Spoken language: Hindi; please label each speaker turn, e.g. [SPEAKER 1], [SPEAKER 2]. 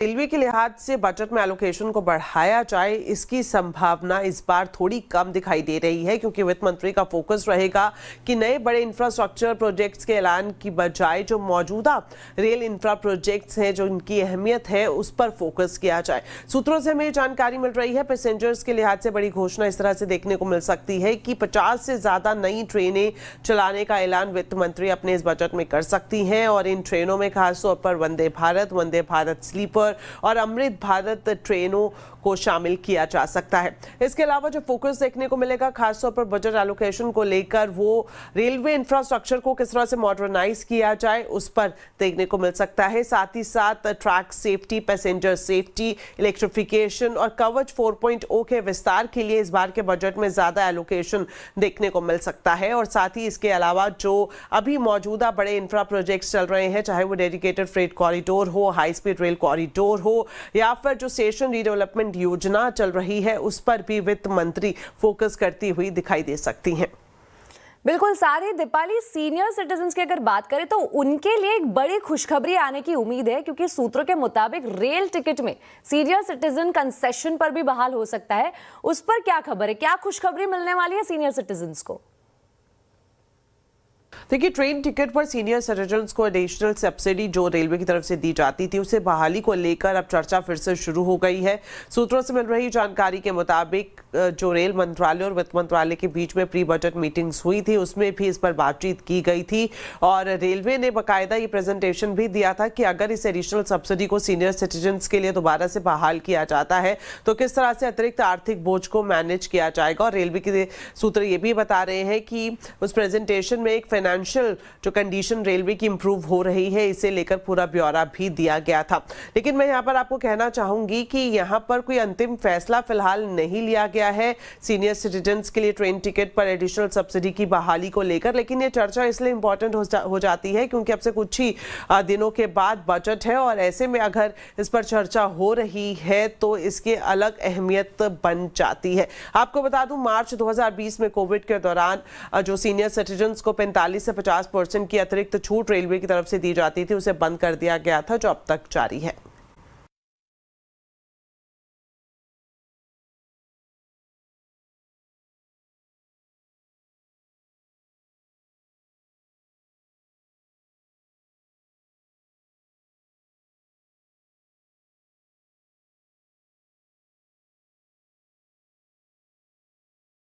[SPEAKER 1] रेलवे के लिहाज से बजट में एलोकेशन को बढ़ाया जाए, इसकी संभावना इस बार थोड़ी कम दिखाई दे रही है, क्योंकि वित्त मंत्री का फोकस रहेगा कि नए बड़े इंफ्रास्ट्रक्चर प्रोजेक्ट्स के ऐलान की बजाय जो मौजूदा रेल इंफ्रा प्रोजेक्ट्स हैं, जो इनकी अहमियत है, उस पर फोकस किया जाए। सूत्रों से हमें जानकारी मिल रही है, पैसेंजर्स के लिहाज से बड़ी घोषणा इस तरह से देखने को मिल सकती है कि 50 से ज्यादा नई ट्रेनें चलाने का ऐलान वित्त मंत्री अपने इस बजट में कर सकती हैं, और इन ट्रेनों में खासतौर पर वंदे भारत स्लीपर और अमृत भारत ट्रेनों को शामिल किया जा सकता है। इसके अलावा जो फोकस देखने को मिलेगा खासतौर पर बजट एलोकेशन को लेकर, वो रेलवे इंफ्रास्ट्रक्चर को किस तरह से मॉडर्नाइज किया जाए उस पर देखने को मिल सकता है। साथ ही साथ track safety, passenger safety, electrification और कवच 4.0 के विस्तार के लिए इस बार के बजट में ज्यादा एलोकेशन देखने को मिल सकता है। और साथ ही इसके अलावा जो अभी मौजूदा बड़े इंफ्रा प्रोजेक्ट्स चल रहे हैं, चाहे वो डेडिकेटेड फ्रेट कॉरिडोर हो, हाई स्पीड रेल कॉरिडोर हो, या फिर जो स्टेशन रीडेवलपमेंट योजना चल रही है, उस पर भी वित्त मंत्री फोकस करती हुई दिखाई दे सकती हैं।
[SPEAKER 2] बिल्कुल सारी दीपाली, सीनियर सिटीजन्स की अगर बात करें तो उनके लिए एक बड़ी खुशखबरी आने की उम्मीद है, क्योंकि सूत्रों के मुताबिक रेल टिकट में सीनियर सिटीजन कंसेशन पर भी बहाल हो सकता है। उस पर क्या खबर है, क्या खुशखबरी मिलने वाली है सीनियर सिटीजन्स को?
[SPEAKER 1] देखिए, ट्रेन टिकट पर सीनियर सिटीजन्स को एडिशनल सब्सिडी जो रेलवे की तरफ से दी जाती थी, उसे बहाली को लेकर अब चर्चा फिर से शुरू हो गई है। सूत्रों से मिल रही जानकारी के मुताबिक जो रेल मंत्रालय और वित्त मंत्रालय के बीच में प्री बजट मीटिंग्स हुई थी, उसमें भी इस पर बातचीत की गई थी, और रेलवे ने बाकायदा ये प्रेजेंटेशन भी दिया था कि अगर इस एडिशनल सब्सिडी को सीनियर सिटीजन्स के लिए दोबारा से बहाल किया जाता है तो किस तरह से अतिरिक्त आर्थिक बोझ को मैनेज किया जाएगा। और रेलवे के सूत्र ये भी बता रहे हैं कि उस प्रेजेंटेशन में एक फाइनेंशियल जो कंडीशन रेलवे की इंप्रूव हो रही है, इसे लेकर पूरा ब्यौरा भी दिया गया था। लेकिन मैं यहां पर आपको कहना चाहूंगी कि यहां पर कोई अंतिम फैसला फिलहाल नहीं लिया गया है सीनियर सिटीजन्स के लिए ट्रेन टिकट पर एडिशनल सब्सिडी की बहाली को लेकर। लेकिन ये चर्चा इसलिए इंपॉर्टेंट हो जाती है क्योंकि अब से कुछ ही दिनों के बाद बजट है, और ऐसे में अगर इस पर चर्चा हो रही है तो इसकी अलग अहमियत बन जाती है। आपको बता दूं, मार्च 2020 में कोविड के दौरान जो सीनियर सिटीजन्स को 45 से 50% की अतिरिक्त छूट रेलवे की तरफ से दी जाती थी, उसे बंद कर दिया गया था, जो अब तक जारी है।